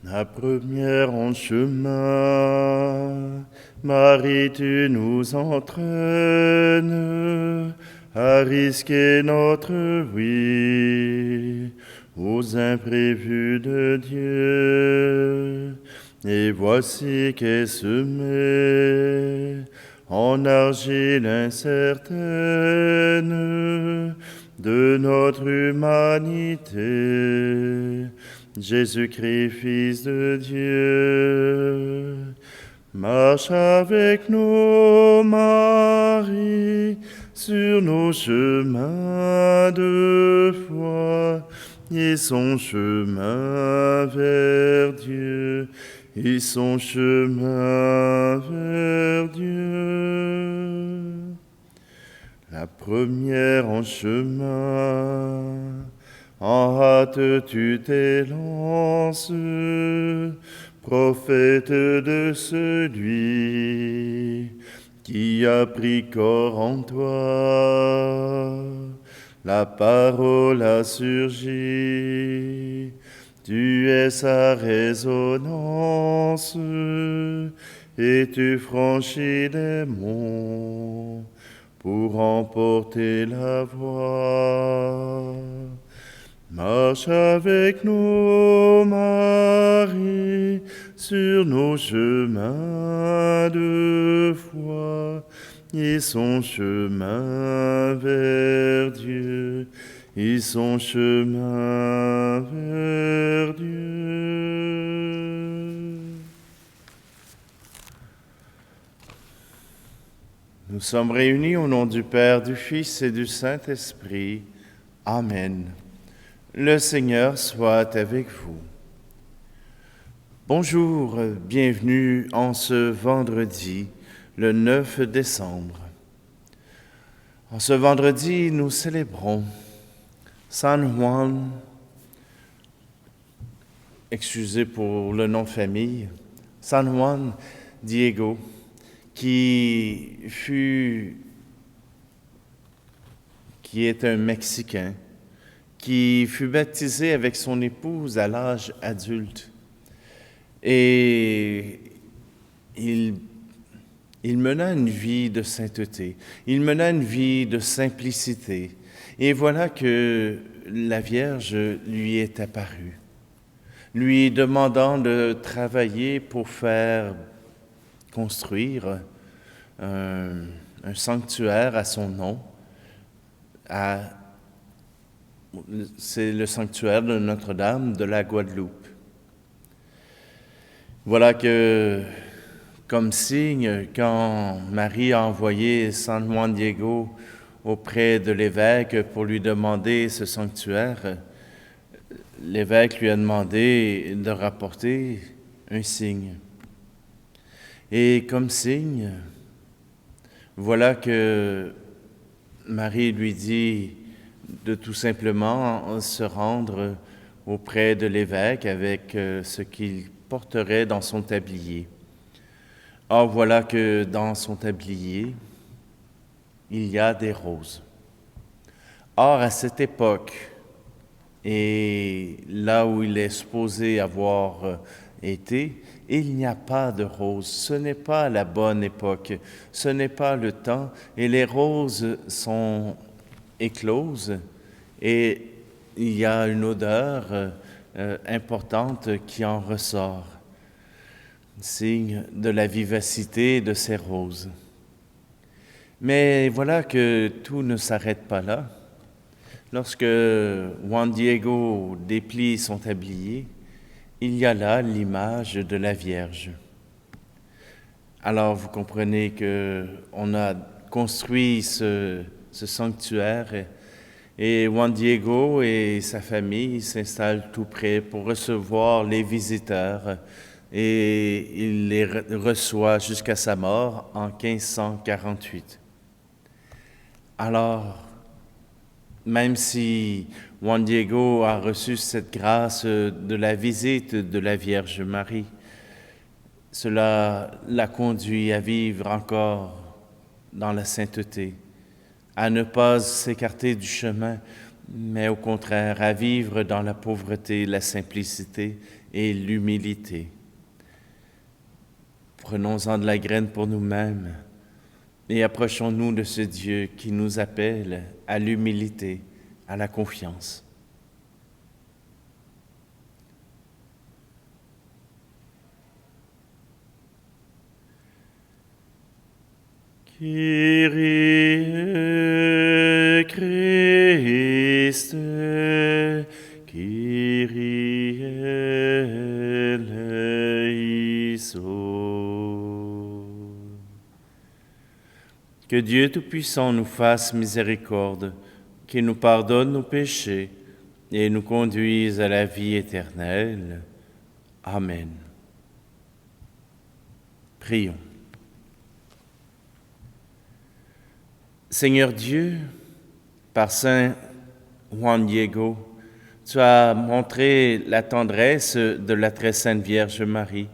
La première en chemin, Marie, tu nous entraînes à risquer notre vie aux imprévus de Dieu. Et voici qu'est semée en argile incertaine de notre humanité, Jésus-Christ, Fils de Dieu. Marche avec nous, Marie, sur nos chemins de foi, et son chemin vers Dieu, et son chemin vers Dieu. La première en chemin, en hâte tu t'élances, prophète de celui qui a pris corps en toi. La parole a surgi, tu es sa résonance, et tu franchis les monts pour emporter la voix. Marche avec nous, Marie, sur nos chemins de foi, et son chemin vers Dieu, et son chemin vers Dieu. Nous sommes réunis au nom du Père, du Fils et du Saint-Esprit. Amen. Le Seigneur soit avec vous. Bonjour, bienvenue en ce vendredi, le 9 décembre. En ce vendredi, nous célébrons San Juan, excusez pour le nom de famille, San Juan Diego, qui est un Mexicain, qui fut baptisé avec son épouse à l'âge adulte. Et il mena une vie de sainteté, il mena une vie de simplicité. Et voilà que la Vierge lui est apparue, lui demandant de travailler pour faire construire un sanctuaire à son nom. C'est le sanctuaire de Notre-Dame de la Guadeloupe. Voilà que, comme signe, quand Marie a envoyé San Juan Diego auprès de l'évêque pour lui demander ce sanctuaire, l'évêque lui a demandé de rapporter un signe. Et comme signe, voilà que Marie lui dit de tout simplement se rendre auprès de l'évêque avec ce qu'il porterait dans son tablier. Or, voilà que dans son tablier, il y a des roses. Or, à cette époque, et là où il est supposé avoir été, il n'y a pas de roses. Ce n'est pas la bonne époque, ce n'est pas le temps, et les roses sont écloses, et il y a une odeur importante qui en ressort, signe de la vivacité de ces roses. Mais voilà que tout ne s'arrête pas là. Lorsque Juan Diego déplie son tablier, il y a là l'image de la Vierge. Alors vous comprenez qu'on a construit ce sanctuaire et Juan Diego et sa famille s'installent tout près pour recevoir les visiteurs et il les reçoit jusqu'à sa mort en 1548. Alors, même si Juan Diego a reçu cette grâce de la visite de la Vierge Marie, cela l'a conduit à vivre encore dans la sainteté, à ne pas s'écarter du chemin mais au contraire à vivre dans la pauvreté, la simplicité et l'humilité. Prenons-en de la graine pour nous-mêmes et approchons-nous de ce Dieu qui nous appelle à l'humilité, à la confiance. Kyrie Christe, Kyrie eleison. Que Dieu Tout-Puissant nous fasse miséricorde, qu'il nous pardonne nos péchés et nous conduise à la vie éternelle. Amen. Prions. Seigneur Dieu, par Saint Juan Diego, tu as montré la tendresse de la très sainte Vierge Marie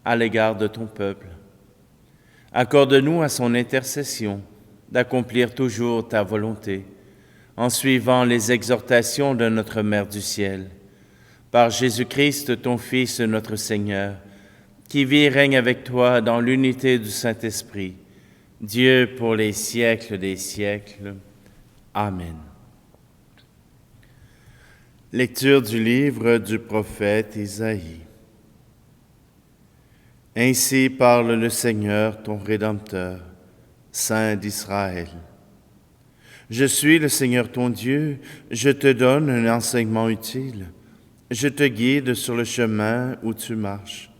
à l'égard de ton peuple. Accorde-nous à son intercession d'accomplir toujours ta volonté, en suivant les exhortations de notre Mère du ciel. Par Jésus-Christ, ton Fils, notre Seigneur, qui vit et règne avec toi dans l'unité du Saint-Esprit, Dieu pour les siècles des siècles. Amen. Lecture du livre du prophète Isaïe. Ainsi parle le Seigneur, ton Rédempteur, Saint d'Israël. Je suis le Seigneur ton Dieu, je te donne un enseignement utile, je te guide sur le chemin où tu marches.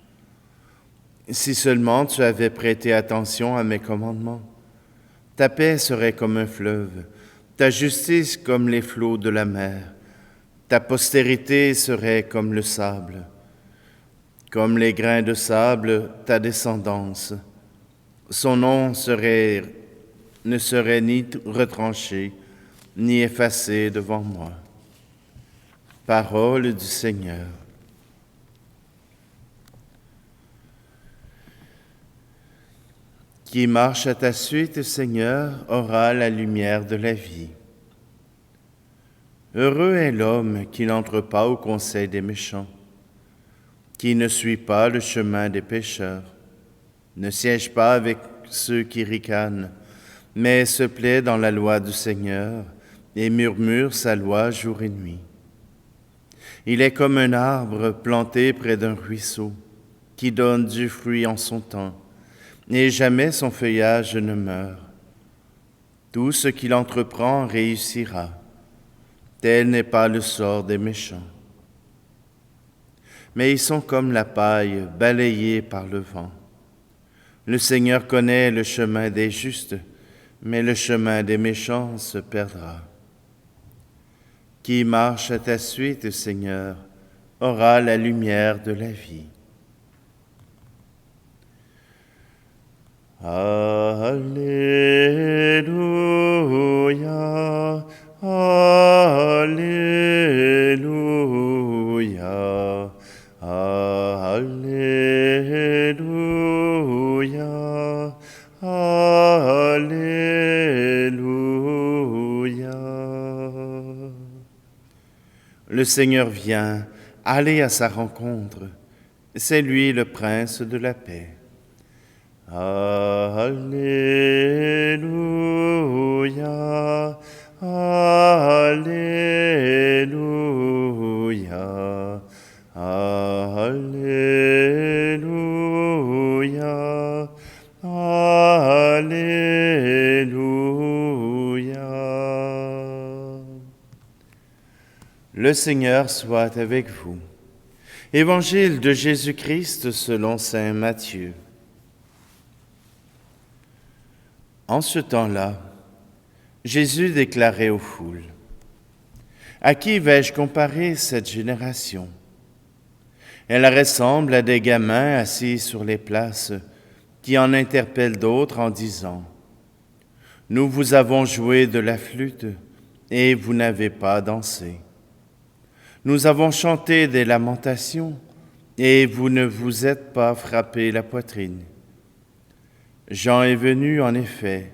Si seulement tu avais prêté attention à mes commandements, ta paix serait comme un fleuve, ta justice comme les flots de la mer, ta postérité serait comme le sable. Comme les grains de sable, ta descendance. Son nom ne serait ni retranché, ni effacé devant moi. Parole du Seigneur. Qui marche à ta suite, Seigneur, aura la lumière de la vie. Heureux est l'homme qui n'entre pas au conseil des méchants, qui ne suit pas le chemin des pécheurs, ne siège pas avec ceux qui ricanent, mais se plaît dans la loi du Seigneur et murmure sa loi jour et nuit. Il est comme un arbre planté près d'un ruisseau, qui donne du fruit en son temps, et jamais son feuillage ne meurt. Tout ce qu'il entreprend réussira. Tel n'est pas le sort des méchants. Mais ils sont comme la paille balayée par le vent. Le Seigneur connaît le chemin des justes, mais le chemin des méchants se perdra. Qui marche à ta suite, Seigneur, aura la lumière de la vie. Alléluia, Alléluia, Alléluia, Alléluia. Le Seigneur vient, allez à sa rencontre, c'est lui le Prince de la paix. Alléluia, Alléluia, Alléluia, Alléluia. Le Seigneur soit avec vous. Évangile de Jésus-Christ selon saint Matthieu. En ce temps-là, Jésus déclarait aux foules : « À qui vais-je comparer cette génération ? Elle ressemble à des gamins assis sur les places qui en interpellent d'autres en disant : « Nous vous avons joué de la flûte et vous n'avez pas dansé. Nous avons chanté des lamentations et vous ne vous êtes pas frappé la poitrine. Jean est venu, en effet,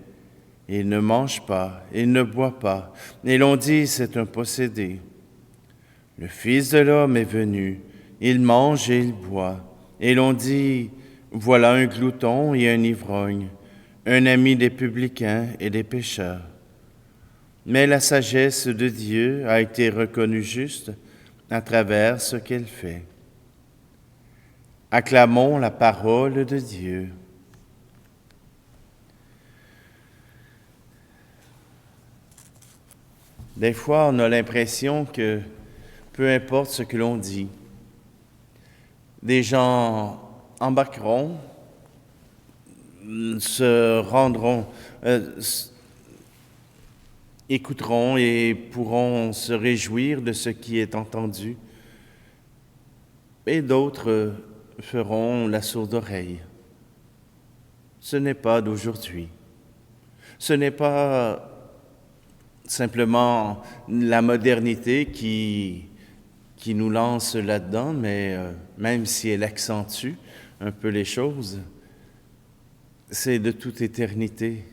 Il ne mange pas, il ne boit pas, et l'on dit c'est un possédé. Le Fils de l'homme est venu, il mange et il boit, et l'on dit voilà un glouton et un ivrogne, un ami des publicains et des pécheurs. Mais la sagesse de Dieu a été reconnue juste à travers ce qu'elle fait. Acclamons la parole de Dieu. Des fois, on a l'impression que peu importe ce que l'on dit, des gens embarqueront, se rendront, écouteront et pourront se réjouir de ce qui est entendu, et d'autres feront la sourde oreille. Ce n'est pas d'aujourd'hui. Ce n'est pas simplement la modernité qui nous lance là-dedans, mais même si elle accentue un peu les choses, c'est de toute éternité.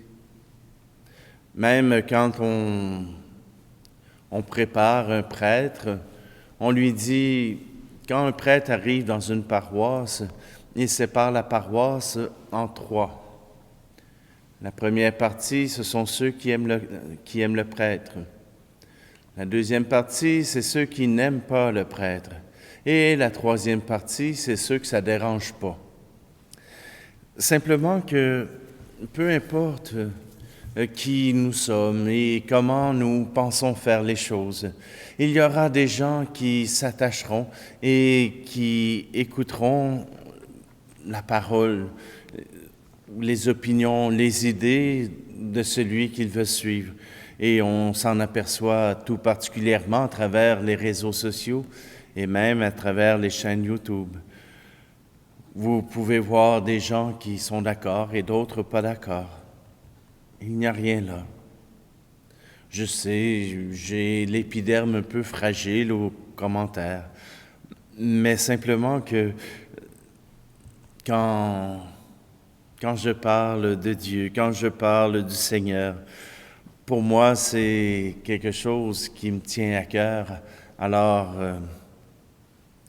Même quand on prépare un prêtre, on lui dit, quand un prêtre arrive dans une paroisse, il sépare la paroisse en trois. La première partie, ce sont ceux qui aiment le prêtre. La deuxième partie, c'est ceux qui n'aiment pas le prêtre. Et la troisième partie, c'est ceux que ça ne dérange pas. Simplement que, peu importe qui nous sommes et comment nous pensons faire les choses, il y aura des gens qui s'attacheront et qui écouteront la parole, les opinions, les idées de celui qu'ils veulent suivre. Et on s'en aperçoit tout particulièrement à travers les réseaux sociaux et même à travers les chaînes YouTube. Vous pouvez voir des gens qui sont d'accord et d'autres pas d'accord. Il n'y a rien là. Je sais, j'ai l'épiderme un peu fragile aux commentaires, mais simplement que quand je parle de Dieu, quand je parle du Seigneur, pour moi, c'est quelque chose qui me tient à cœur. Alors,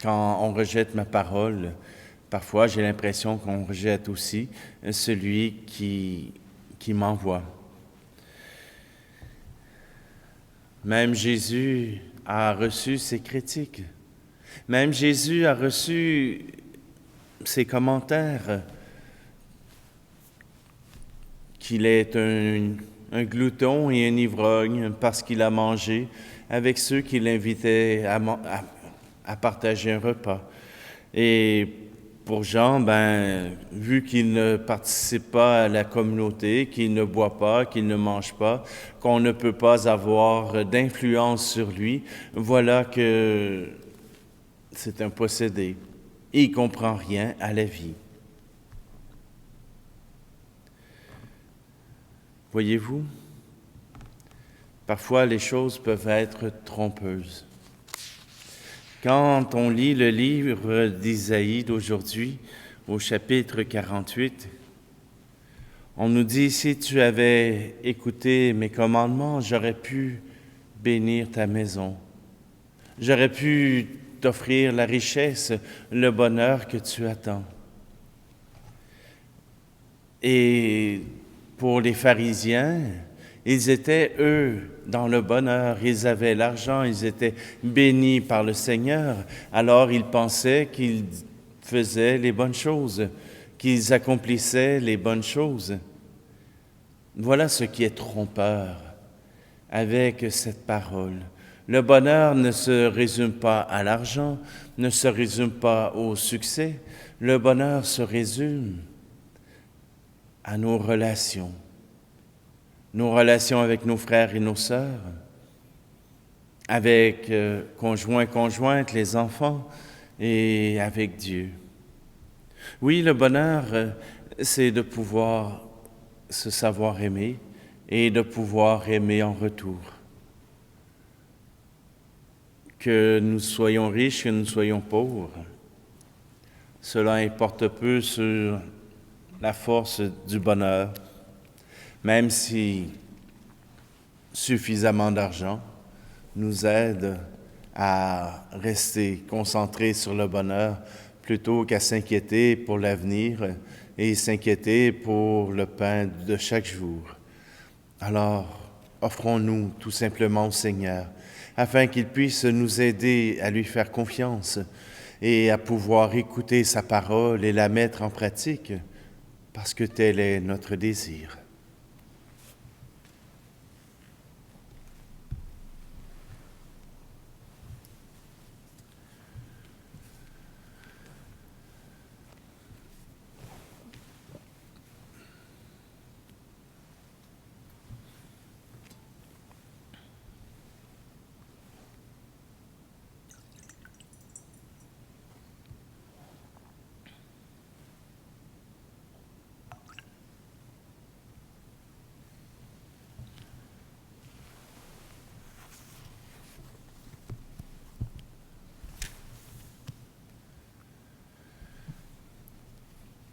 quand on rejette ma parole, parfois j'ai l'impression qu'on rejette aussi celui qui m'envoie. Même Jésus a reçu ses critiques. Même Jésus a reçu ses commentaires qu'il est un glouton et un ivrogne parce qu'il a mangé avec ceux qui l'invitaient à partager un repas. Et pour Jean, vu qu'il ne participe pas à la communauté, qu'il ne boit pas, qu'il ne mange pas, qu'on ne peut pas avoir d'influence sur lui, voilà que c'est un possédé. Et il ne comprend rien à la vie. Voyez-vous, parfois les choses peuvent être trompeuses. Quand on lit le livre d'Isaïe d'aujourd'hui, au chapitre 48, on nous dit, si tu avais écouté mes commandements, j'aurais pu bénir ta maison. J'aurais pu t'offrir la richesse, le bonheur que tu attends. Et pour les pharisiens, ils étaient, eux, dans le bonheur, ils avaient l'argent, ils étaient bénis par le Seigneur, alors ils pensaient qu'ils faisaient les bonnes choses, qu'ils accomplissaient les bonnes choses. Voilà ce qui est trompeur avec cette parole. Le bonheur ne se résume pas à l'argent, ne se résume pas au succès, le bonheur se résume à nos relations avec nos frères et nos sœurs, avec conjoints, conjointes, les enfants et avec Dieu. Oui, le bonheur, c'est de pouvoir se savoir aimer et de pouvoir aimer en retour. Que nous soyons riches, que nous soyons pauvres, cela importe peu sur la force du bonheur. même si suffisamment d'argent nous aide à rester concentrés sur le bonheur plutôt qu'à s'inquiéter pour l'avenir et s'inquiéter pour le pain de chaque jour. Alors, offrons-nous tout simplement au Seigneur, afin qu'il puisse nous aider à lui faire confiance et à pouvoir écouter sa parole et la mettre en pratique, parce que tel est notre désir.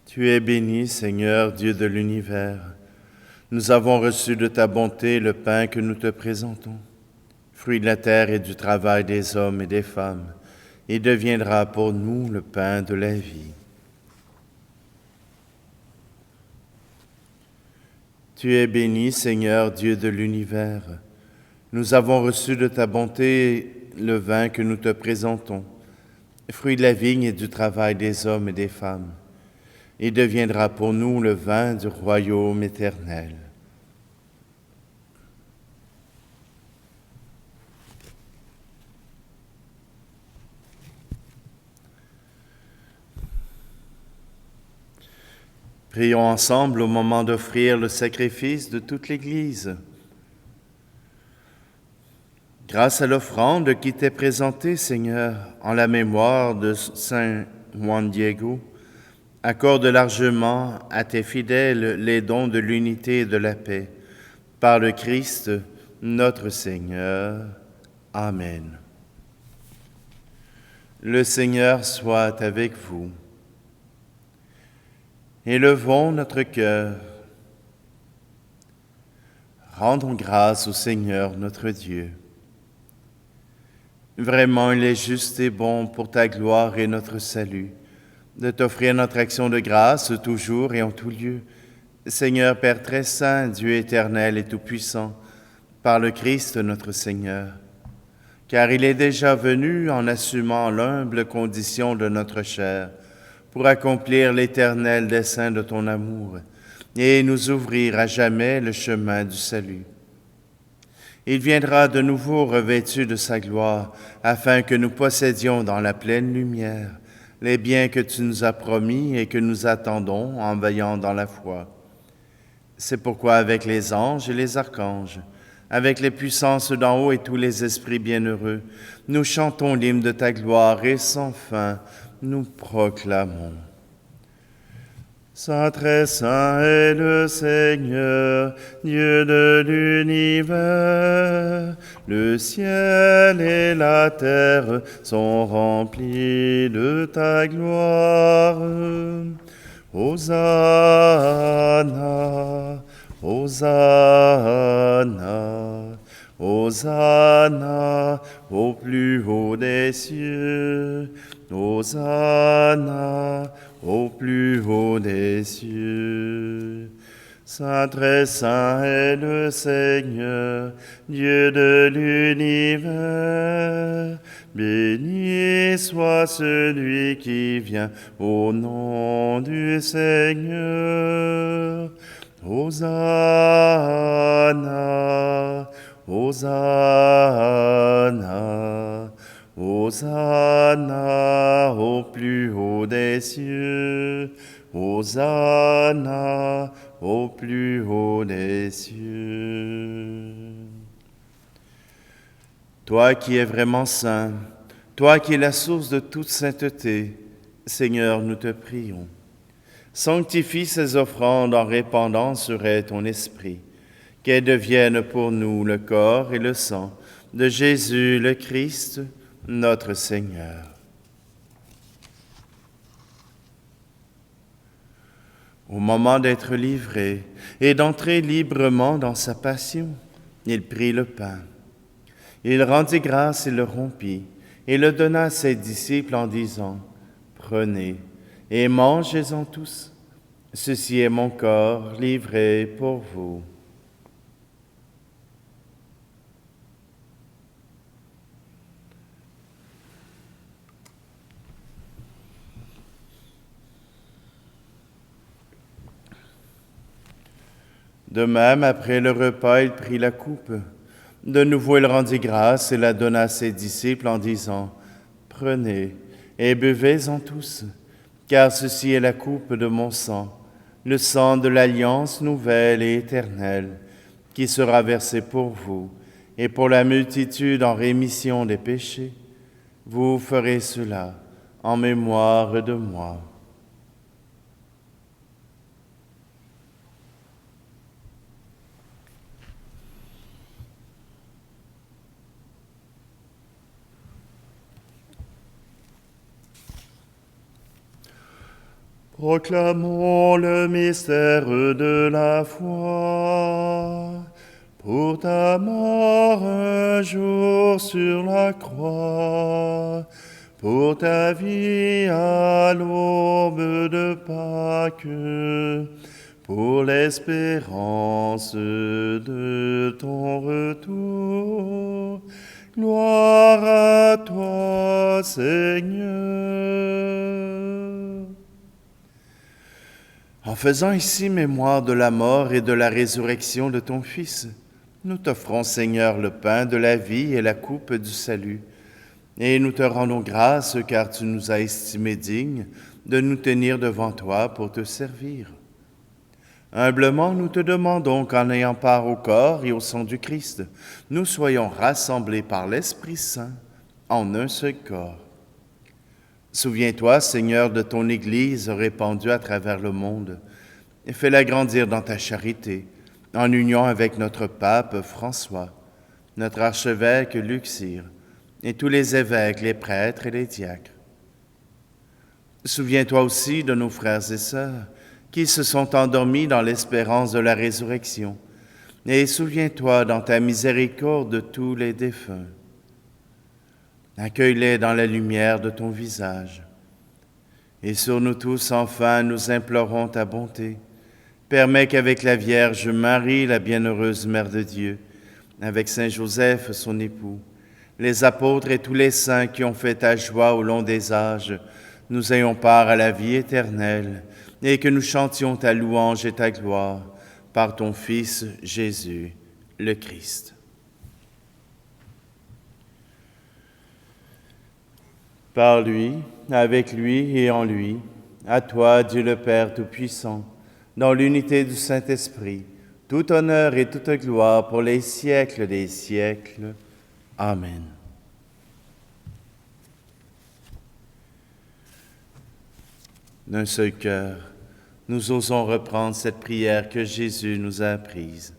Tu es béni, Seigneur, Dieu de l'univers. Nous avons reçu de ta bonté le pain que nous te présentons, fruit de la terre et du travail des hommes et des femmes. Il deviendra pour nous le pain de la vie. Tu es béni, Seigneur, Dieu de l'univers. Nous avons reçu de ta bonté le vin que nous te présentons, fruit de la vigne et du travail des hommes et des femmes. Il deviendra pour nous le vin du royaume éternel. Prions ensemble au moment d'offrir le sacrifice de toute l'Église. Grâce à l'offrande qui t'est présentée, Seigneur, en la mémoire de Saint Juan Diego, accorde largement à tes fidèles les dons de l'unité et de la paix. Par le Christ, notre Seigneur. Amen. Le Seigneur soit avec vous. Élevons notre cœur. Rendons grâce au Seigneur notre Dieu. Vraiment, il est juste et bon pour ta gloire et notre salut, de t'offrir notre action de grâce toujours et en tout lieu. Seigneur Père très saint, Dieu éternel et tout-puissant, par le Christ notre Seigneur, car il est déjà venu en assumant l'humble condition de notre chair, pour accomplir l'éternel dessein de ton amour et nous ouvrir à jamais le chemin du salut. Il viendra de nouveau revêtu de sa gloire, afin que nous possédions dans la pleine lumière les biens que tu nous as promis et que nous attendons en veillant dans la foi. C'est pourquoi avec les anges et les archanges, avec les puissances d'en haut et tous les esprits bienheureux, nous chantons l'hymne de ta gloire et sans fin nous proclamons. Saint très saint est le Seigneur, Dieu de l'univers. Le ciel et la terre sont remplis de ta gloire. Hosanna, Hosanna, Hosanna au plus haut des cieux. Hosanna au plus haut des cieux. Saint très saint est le Seigneur, Dieu de l'univers. Béni soit celui qui vient au nom du Seigneur. Hosanna, Hosanna, Hosanna au plus haut des cieux. Hosanna au plus haut des cieux. Toi qui es vraiment saint, toi qui es la source de toute sainteté, Seigneur, nous te prions. Sanctifie ces offrandes en répandant sur elles ton esprit, qu'elles deviennent pour nous le corps et le sang de Jésus le Christ, notre Seigneur. Au moment d'être livré et d'entrer librement dans sa passion, il prit le pain. Il rendit grâce et le rompit, et le donna à ses disciples en disant, « Prenez et mangez-en tous. Ceci est mon corps livré pour vous. » De même, après le repas, il prit la coupe. De nouveau, il rendit grâce et la donna à ses disciples en disant, « Prenez et buvez-en tous, car ceci est la coupe de mon sang, le sang de l'alliance nouvelle et éternelle, qui sera versé pour vous et pour la multitude en rémission des péchés. Vous ferez cela en mémoire de moi. » Proclamons le mystère de la foi. Pour ta mort un jour sur la croix, pour ta vie à l'aube de Pâques, pour l'espérance de ton retour. Gloire à toi, Seigneur. En faisant ici mémoire de la mort et de la résurrection de ton Fils, nous t'offrons, Seigneur, le pain de la vie et la coupe du salut. Et nous te rendons grâce car tu nous as estimés dignes de nous tenir devant toi pour te servir. Humblement, nous te demandons qu'en ayant part au corps et au sang du Christ, nous soyons rassemblés par l'Esprit Saint en un seul corps. Souviens-toi, Seigneur, de ton Église répandue à travers le monde, et fais-la grandir dans ta charité, en union avec notre pape François, notre archevêque Luxire, et tous les évêques, les prêtres et les diacres. Souviens-toi aussi de nos frères et sœurs qui se sont endormis dans l'espérance de la résurrection, et souviens-toi dans ta miséricorde de tous les défunts. Accueille-les dans la lumière de ton visage. Et sur nous tous, enfin, nous implorons ta bonté. Permets qu'avec la Vierge Marie, la bienheureuse Mère de Dieu, avec Saint Joseph, son époux, les apôtres et tous les saints qui ont fait ta joie au long des âges, nous ayons part à la vie éternelle et que nous chantions ta louange et ta gloire par ton Fils Jésus, le Christ. Par lui, avec lui et en lui, à toi, Dieu le Père Tout-Puissant, dans l'unité du Saint-Esprit, tout honneur et toute gloire pour les siècles des siècles. Amen. D'un seul cœur, nous osons reprendre cette prière que Jésus nous a apprise.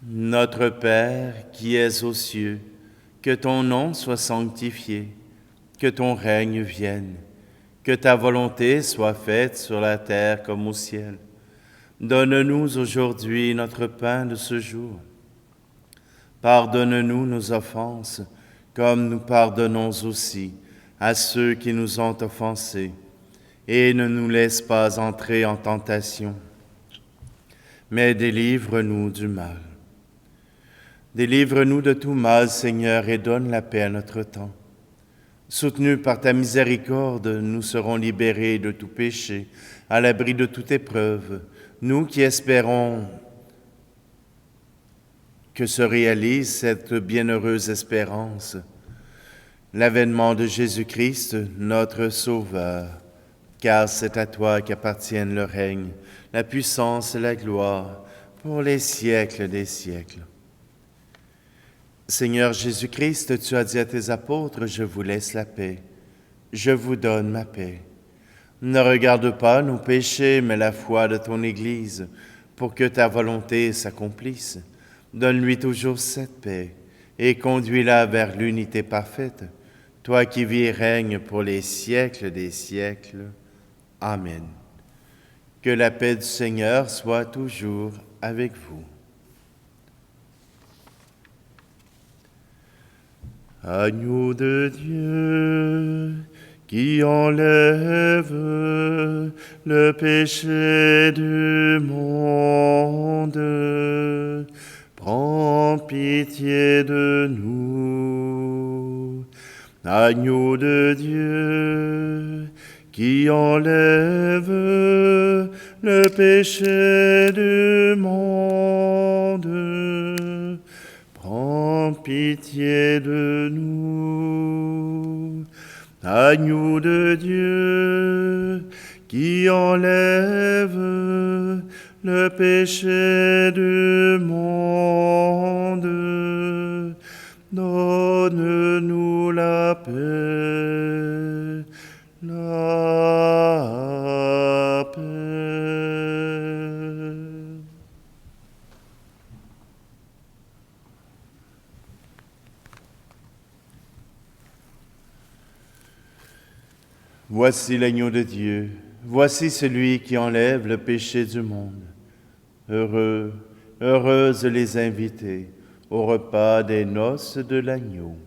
Notre Père qui es aux cieux, que ton nom soit sanctifié, que ton règne vienne, que ta volonté soit faite sur la terre comme au ciel. Donne-nous aujourd'hui notre pain de ce jour. Pardonne-nous nos offenses, comme nous pardonnons aussi à ceux qui nous ont offensés. Et ne nous laisse pas entrer en tentation, mais délivre-nous du mal. Délivre-nous de tout mal, Seigneur, et donne la paix à notre temps. Soutenus par ta miséricorde, nous serons libérés de tout péché, à l'abri de toute épreuve, nous qui espérons que se réalise cette bienheureuse espérance, l'avènement de Jésus-Christ, notre Sauveur, car c'est à toi qu'appartiennent le règne, la puissance et la gloire pour les siècles des siècles. Seigneur Jésus-Christ, tu as dit à tes apôtres, « Je vous laisse la paix, je vous donne ma paix. » Ne regarde pas nos péchés, mais la foi de ton Église, pour que ta volonté s'accomplisse. Donne-lui toujours cette paix et conduis-la vers l'unité parfaite, toi qui vis et règnes pour les siècles des siècles. Amen. Que la paix du Seigneur soit toujours avec vous. Agneau de Dieu, qui enlève le péché du monde, prends pitié de nous. Agneau de Dieu, qui enlève le péché du monde, prends pitié de nous. Agneau de Dieu, qui enlève le péché du monde, donne-nous la paix, la paix. Voici l'agneau de Dieu, voici celui qui enlève le péché du monde. Heureux, heureuses les invités au repas des noces de l'agneau.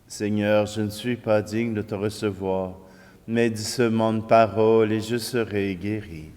Seigneur, je ne suis pas digne de te recevoir, mais dis seulement une parole et je serai guéri.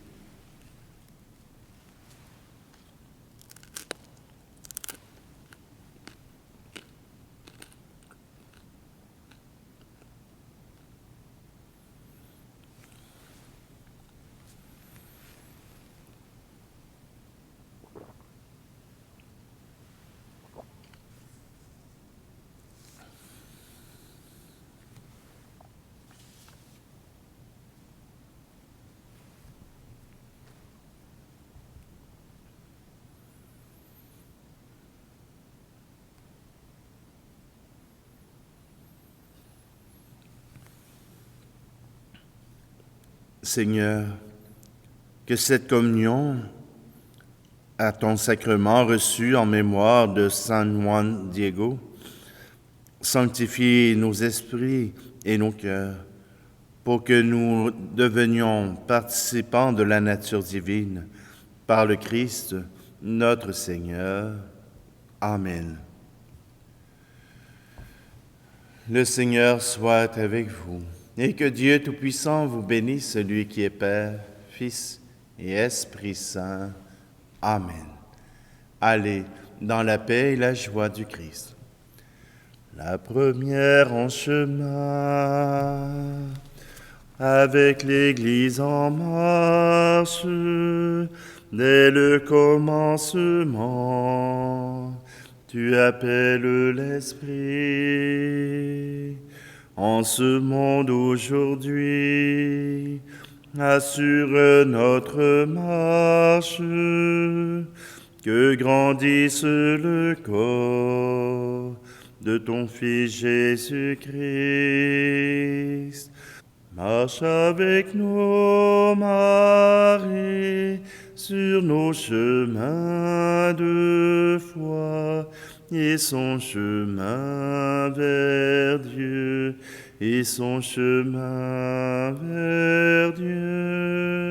Seigneur, que cette communion à ton sacrement reçu en mémoire de San Juan Diego sanctifie nos esprits et nos cœurs pour que nous devenions participants de la nature divine par le Christ, notre Seigneur. Amen. Le Seigneur soit avec vous et que Dieu Tout-Puissant vous bénisse, celui qui est Père, Fils et Esprit Saint. Amen. Allez dans la paix et la joie du Christ. La première en chemin, avec l'Église en marche, dès le commencement, tu appelles l'Esprit. En ce monde aujourd'hui, assure notre marche, que grandisse le corps de ton Fils Jésus-Christ. Marche avec nous, Marie, sur nos chemins de foi, et son chemin vers Dieu, et son chemin vers Dieu.